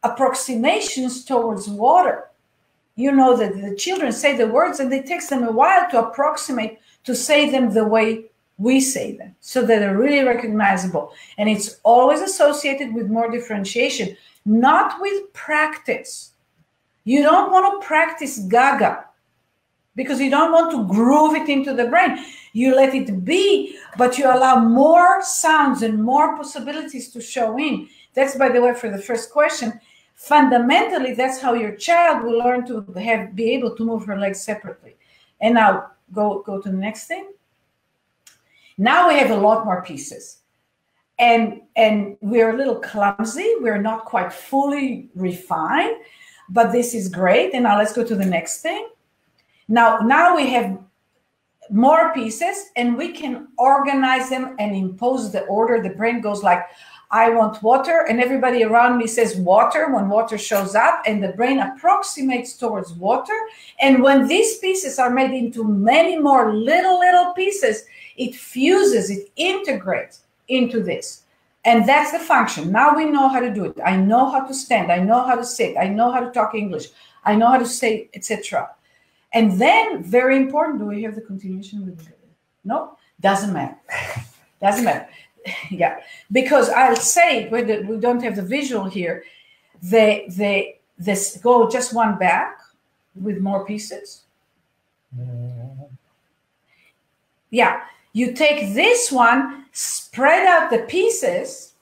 approximations towards water. You know that the children say the words and it takes them a while to approximate, to say them the way we say them, so that they're really recognizable. And it's always associated with more differentiation, not with practice. You don't want to practice gaga because you don't want to groove it into the brain. You let it be, but you allow more sounds and more possibilities to show in. That's, by the way, for the first question. Fundamentally, that's how your child will learn to be able to move her legs separately. And now go to the next thing. Now we have a lot more pieces. And we're a little clumsy. We're not quite fully refined, but this is great. And now let's go to the next thing. Now we have more pieces and we can organize them and impose the order. The brain goes like, I want water, and everybody around me says water when water shows up, and the brain approximates towards water. And when these pieces are made into many more little pieces, it fuses, it integrates into this. And that's the function. Now we know how to do it. I know how to stand. I know how to sit. I know how to talk English. I know how to say, etc. And then, very important, do we have the continuation with the, no? Doesn't matter. Doesn't matter. Yeah, because I'll say, we don't have the visual here, this go just one back with more pieces. Yeah, you take this one, spread out the pieces,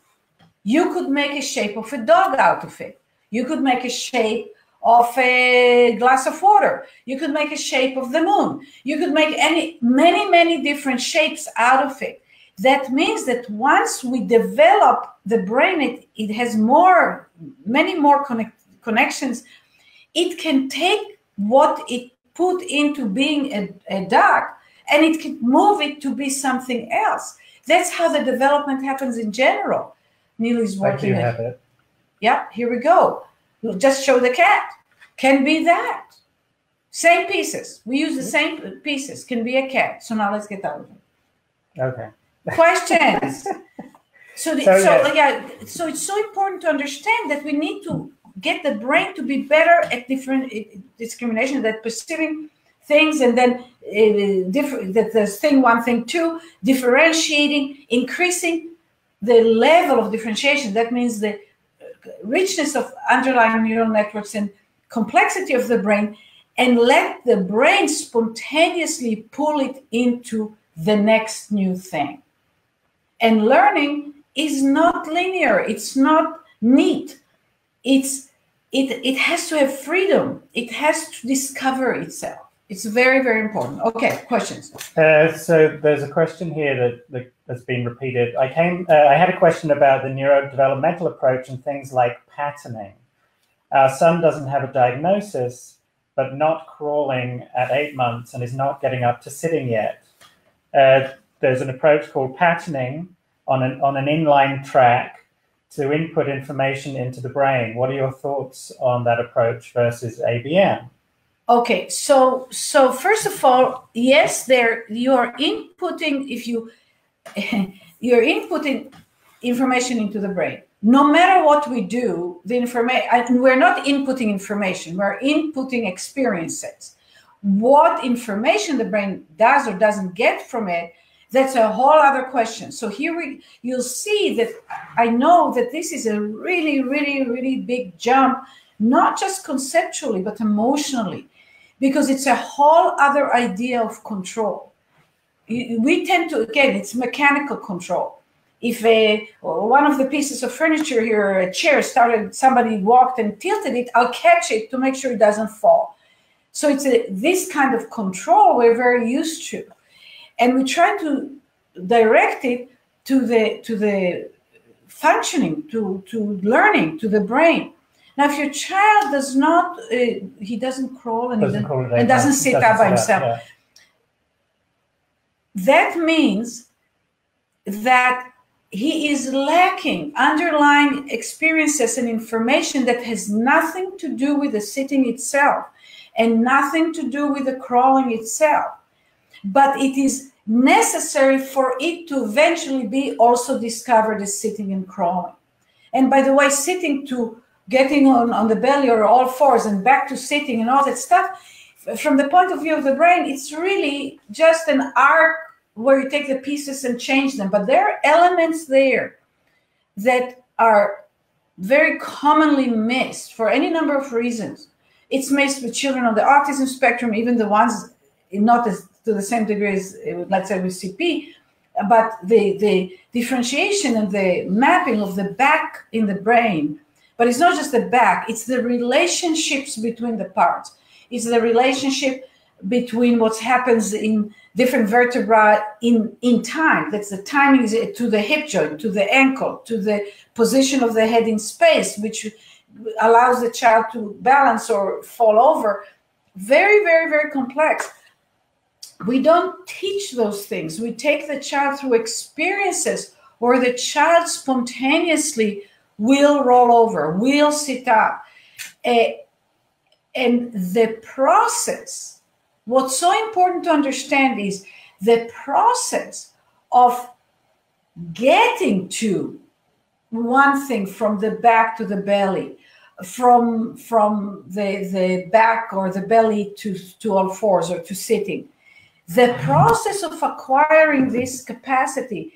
you could make a shape of a dog out of it. You could make a shape of a glass of water. You could make a shape of the moon. You could make many different shapes out of it. That means that once we develop the brain, it has many more connections. It can take what it put into being a duck and it can move it to be something else. That's how the development happens in general. Neil is working.
I do have it.
Yeah, here we go. We'll just show the cat. Can be that. Same pieces. We use the same pieces. Can be a cat. So now let's get out of it.
Okay.
Questions. So it's so important to understand that we need to get the brain to be better at different discrimination, that perceiving things, and then that there's thing one, thing two, differentiating, increasing the level of differentiation. That means the richness of underlying neural networks and complexity of the brain, and let the brain spontaneously pull it into the next new thing. And learning is not linear. It's not neat. It has to have freedom. It has to discover itself. It's very, very important. Okay, questions.
So there's a question here that's been repeated. I had a question about the neurodevelopmental approach and things like patterning. Our son doesn't have a diagnosis, but not crawling at 8 months and is not getting up to sitting yet. There's an approach called patterning on an inline track to input information into the brain. What are your thoughts on that approach versus ABM?
Okay, so first of all, yes, you're inputting you're inputting information into the brain. No matter what we do, the information, we're not inputting information, we're inputting experiences. What information the brain does or doesn't get from it, That's a whole other question. So you'll see that I know that this is a really, really, really big jump, not just conceptually, but emotionally, because it's a whole other idea of control. We tend to, again, it's mechanical control. If one of the pieces of furniture here, a chair somebody walked and tilted it, I'll catch it to make sure it doesn't fall. So it's this kind of control we're very used to. And we try to direct it to the functioning, to learning, to the brain. Now, if your child does not, he doesn't crawl and doesn't sit up by himself, yeah. That means that he is lacking underlying experiences and information that has nothing to do with the sitting itself and nothing to do with the crawling itself. But it is necessary for it to eventually be also discovered as sitting and crawling. And by the way, sitting to getting on the belly or all fours and back to sitting and all that stuff, from the point of view of the brain, it's really just an arc where you take the pieces and change them. But there are elements there that are very commonly missed for any number of reasons. It's missed with children on the autism spectrum, even the ones not as to the same degree as, let's say, with CP, but the differentiation and the mapping of the back in the brain. But it's not just the back, it's the relationships between the parts. It's the relationship between what happens in different vertebrae in time. That's the timing to the hip joint, to the ankle, to the position of the head in space, which allows the child to balance or fall over. Very, very, very complex. We don't teach those things. We take the child through experiences where the child spontaneously will roll over, will sit up. And the process, what's so important to understand is the process of getting to one thing from the back to the belly, from the back or the belly to all fours or to sitting. The process of acquiring this capacity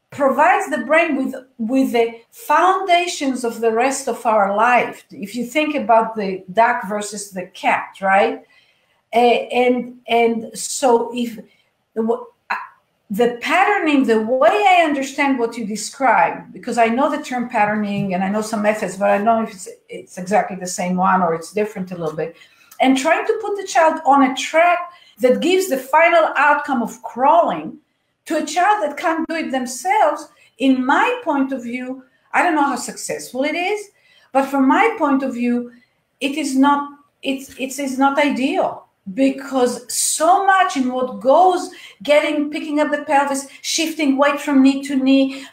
provides the brain with the foundations of the rest of our life. If you think about the duck versus the cat, right? And so if the patterning, the way I understand what you describe, because I know the term patterning and I know some methods, but I don't know if it's exactly the same one or it's different a little bit. And trying to put the child on a track that gives the final outcome of crawling to a child that can't do it themselves, in my point of view, I don't know how successful it is, but from my point of view, it is not ideal, because so much in what goes, picking up the pelvis, shifting weight from knee to knee,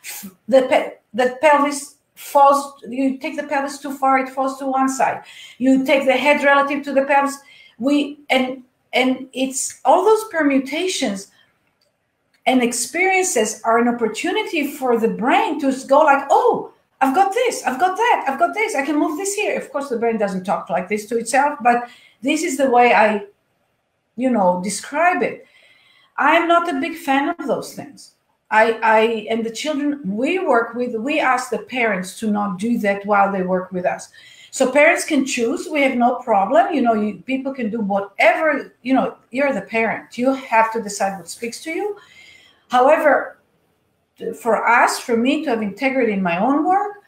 the pelvis falls, you take the pelvis too far, it falls to one side. You take the head relative to the pelvis, and it's all those permutations and experiences are an opportunity for the brain to go like, oh, I've got this, I've got that, I've got this, I can move this here. Of course, the brain doesn't talk like this to itself, but this is the way I, describe it. I'm not a big fan of those things. And the children we work with, we ask the parents to not do that while they work with us. So parents can choose. We have no problem. People can do whatever, you're the parent. You have to decide what speaks to you. However, for me to have integrity in my own work,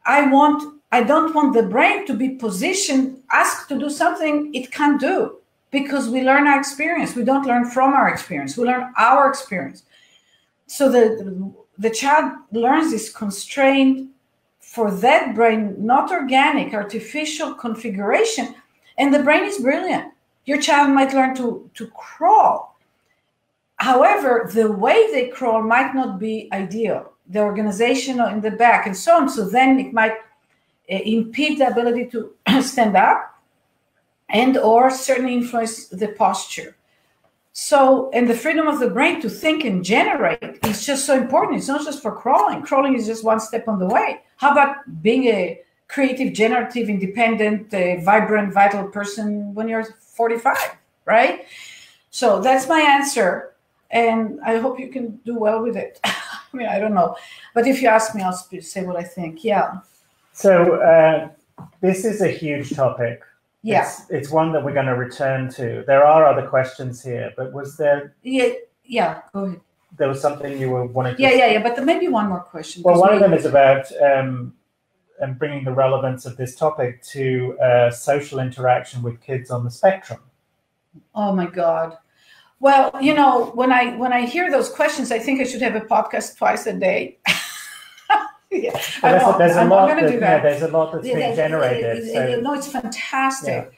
I don't want the brain to be positioned, asked to do something it can't do, because we learn our experience. We don't learn from our experience. We learn our experience. So the child learns this constrained, for that brain, not organic, artificial configuration, and the brain is brilliant. Your child might learn to crawl. However, the way they crawl might not be ideal. The organization in the back and so on. So then it might impede the ability to stand up and or certainly influence the posture. So, and the freedom of the brain to think and generate is just so important. It's not just for crawling. Crawling is just one step on the way. How about being a creative, generative, independent, vibrant, vital person when you're 45, right? So that's my answer. and I hope you can do well with it. I mean, I don't know, but if you ask me, I'll say what I think. Yeah.
So this is a huge topic.
Yeah.
It's one that we're going to return to. There are other questions here, but was there?
Yeah. Go ahead.
There was something you were wanting to.
Yeah. But there may be one more question.
Well, one of them is about bringing the relevance of this topic to social interaction with kids on the spectrum. Oh
my God. Well, you know, when I hear those questions, I think I should have a podcast twice a day.
Yeah. There's a lot that's being generated.
No, it's fantastic.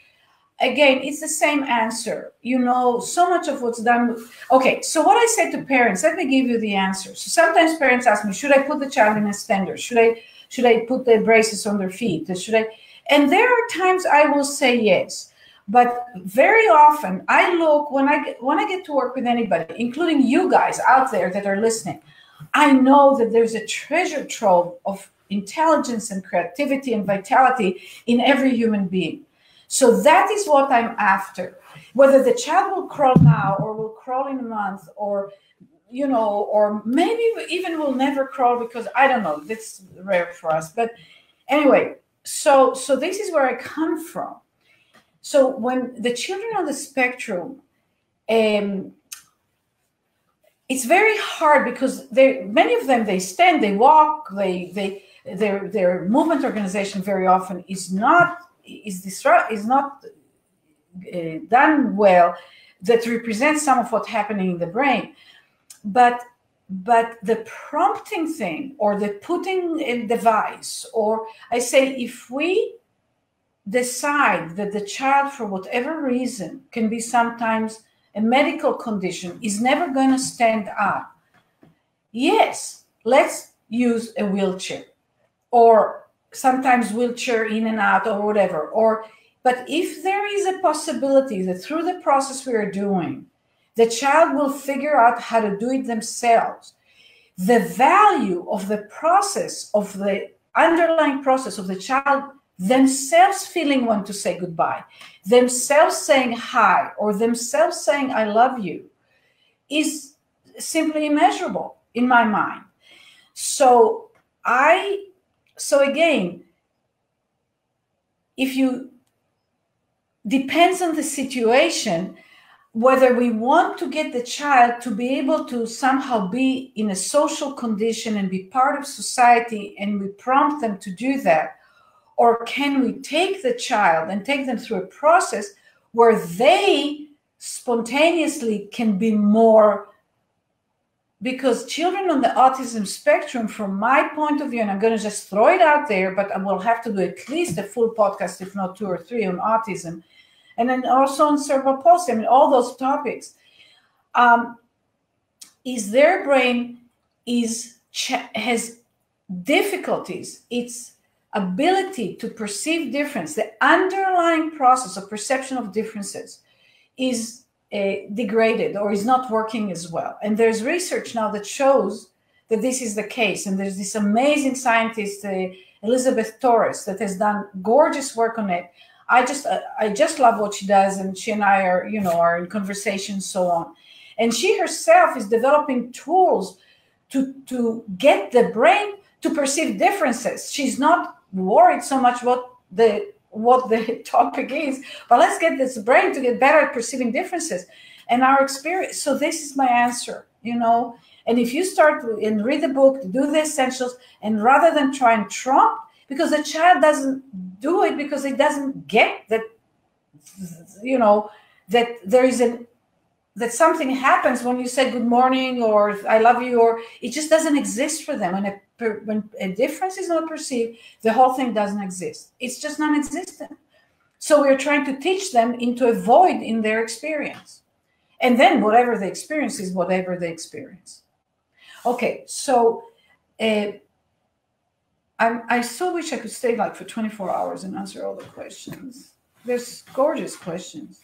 Yeah. Again, it's the same answer. You know, so much of what's done. Okay, so what I say to parents, let me give you the answer. So sometimes parents ask me, should I put the child in a stander? Should I put the braces on their feet? And there are times I will say yes. But very often I look, when I get to work with anybody, including you guys out there that are listening, I know that there's a treasure trove of intelligence and creativity and vitality in every human being. So that is what I'm after. Whether the child will crawl now or will crawl in a month, or, you know, or maybe even will never crawl, because I don't know, that's rare for us. But anyway, so this is where I come from. So when the children on the spectrum, it's very hard, because many of them, they stand, they walk, their movement organization very often is not done well. That represents some of what's happening in the brain, but the prompting thing, or the putting a device, or I say, if we decide that the child, for whatever reason, can be sometimes a medical condition, is never going to stand up, yes, let's use a wheelchair, or sometimes wheelchair in and out, or whatever. But if there is a possibility that through the process we are doing, the child will figure out how to do it themselves, the value of the process, of the underlying process of the child themselves feeling when to say goodbye, themselves saying hi, or themselves saying I love you, is simply immeasurable in my mind. So again, depends on the situation, whether we want to get the child to be able to somehow be in a social condition and be part of society, and we prompt them to do that, or can we take the child and take them through a process where they spontaneously can be more. Because children on the autism spectrum, from my point of view, and I'm going to just throw it out there, but I will have to do at least a full podcast, if not 2 or 3, on autism, and then also on cerebral palsy, I mean, all those topics, is their brain has difficulties. Its ability to perceive difference, the underlying process of perception of differences, is degraded, or is not working as well. And there's research now that shows that this is the case. And there's this amazing scientist, Elizabeth Torres, that has done gorgeous work on it. I just love what she does, and she and I are in conversation, so on. And she herself is developing tools to get the brain to perceive differences. She's not worried so much what the topic is, but let's get this brain to get better at perceiving differences. And our experience, so this is my answer, and if you start and read the book, do the essentials, and rather than try and trump, because the child doesn't do it because it doesn't get that, that there is that something happens when you say good morning or I love you, or it just doesn't exist for them. When a difference is not perceived, the whole thing doesn't exist. It's just non-existent. So we're trying to teach them into a void in their experience. And then whatever they experience is whatever they experience. Okay, so I so wish I could stay for 24 hours and answer all the questions. There's gorgeous questions.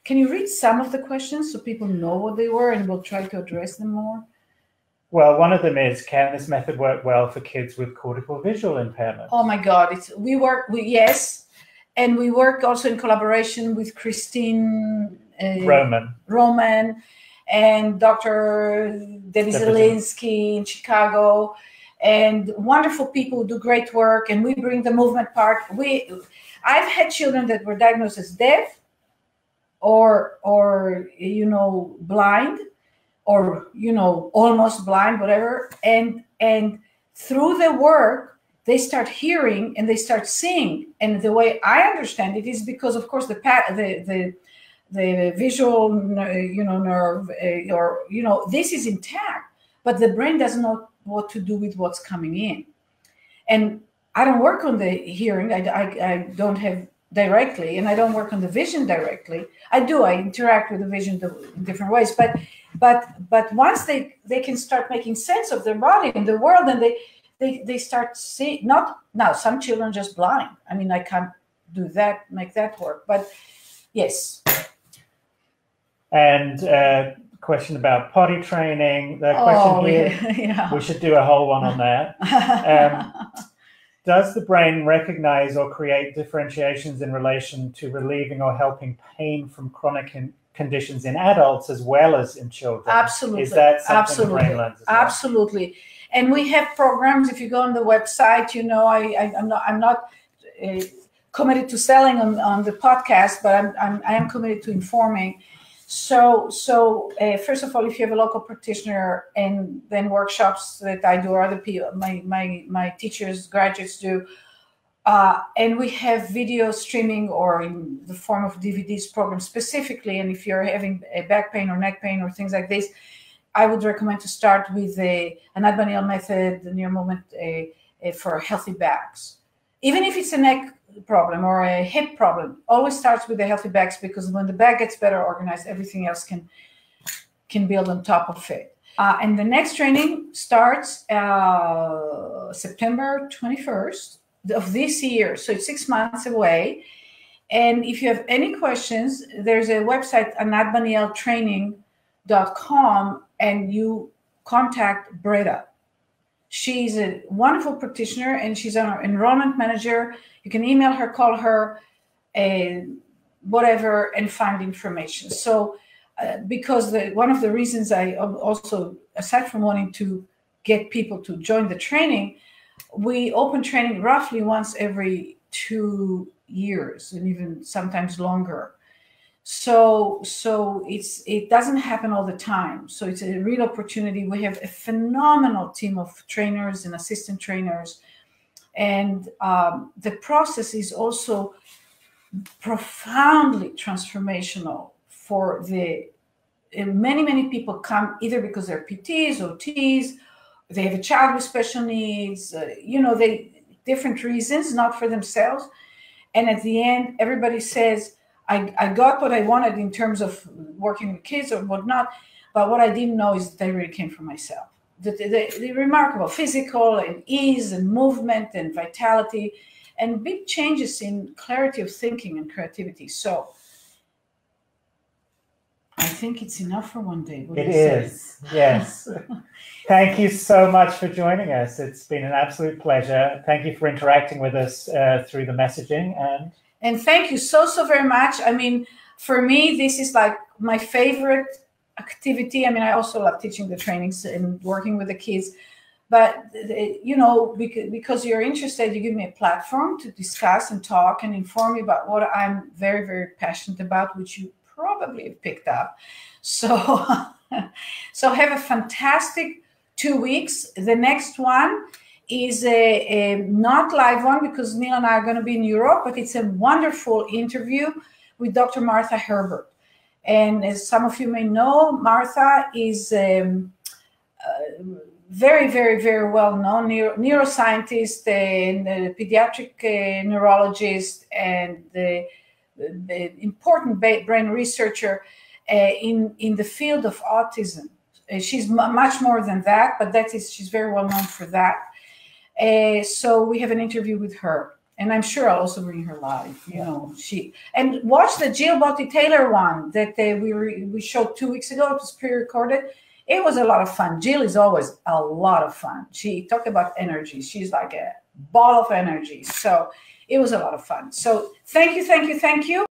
Can you read some of the questions so people know what they were, and we'll try to address them more?
Well, one of them is, can this method work well for kids with cortical visual impairment?
Oh my God, yes. And we work also in collaboration with Christine
Roman.
and Dr. Debbie Zielinski in Chicago, and wonderful people who do great work. And we bring the movement part. I've had children that were diagnosed as deaf, or blind, or almost blind, whatever. And through the work, they start hearing and they start seeing. And the way I understand it is because, of course, the visual, nerve, this is intact, but the brain doesn't know what to do with what's coming in. And I don't work on the hearing. I don't have directly, and I don't work on the vision directly. I interact with the vision in different ways, but once they can start making sense of their body and the world, and they start seeing. Not now, some children are just blind. I mean, I can't make that work, but yes.
And question about potty training. The question here, we should do a whole one on that. Does the brain recognize or create differentiations in relation to relieving or helping pain from chronic conditions in adults as well as in children?
Absolutely.
Is that something the brain learns as well?
Absolutely. And we have programs. If you go on the website, I'm not committed to selling on the podcast, but I am committed to informing. So first of all, if you have a local practitioner, and then workshops that I do, or other people, my teachers, graduates do, and we have video streaming or in the form of DVDs program specifically. And if you're having a back pain or neck pain or things like this, I would recommend to start with the Anat Baniel method, the NeuroMovement for healthy backs. Even if it's a neck problem or a hip problem, always starts with the healthy backs, because when the back gets better organized, everything else can build on top of it. And the next training starts September 21st of this year. So it's 6 months away. And if you have any questions, there's a website, anatbanieltraining.com, and you contact Breda. She's a wonderful practitioner, and she's our enrollment manager. You can email her, call her, whatever, and find information. So because one of the reasons I also, aside from wanting to get people to join the training, we open training roughly once every 2 years, and even sometimes longer. So it doesn't happen all the time. So it's a real opportunity. We have a phenomenal team of trainers and assistant trainers. And the process is also profoundly transformational for many people come either because they're PTs, OTs, they have a child with special needs, different reasons, not for themselves. And at the end, everybody says, I got what I wanted in terms of working with kids or whatnot, but what I didn't know is that I really came from myself. The remarkable physical and ease and movement and vitality and big changes in clarity of thinking and creativity. So I think it's enough for one day.
It is, yes. Thank you so much for joining us. It's been an absolute pleasure. Thank you for interacting with us through the messaging.
And thank you so very much. I mean, for me, this is like my favorite activity. I mean, I also love teaching the trainings and working with the kids. But, because you're interested, you give me a platform to discuss and talk and inform me about what I'm very, very passionate about, which you probably have picked up. So, have a fantastic 2 weeks. The next one is a not live one because Neil and I are going to be in Europe, but it's a wonderful interview with Dr. Martha Herbert. And as some of you may know, Martha is very, very, very well-known neuroscientist and pediatric neurologist and the important brain researcher in the field of autism. She's much more than that, but she's very well-known for that. So we have an interview with her, and I'm sure I'll also bring her live. And watch the Jill Botti Taylor one that we showed 2 weeks ago. It was pre-recorded. It was a lot of fun. Jill is always a lot of fun. She talked about energy. She's like a ball of energy. So it was a lot of fun. So thank you.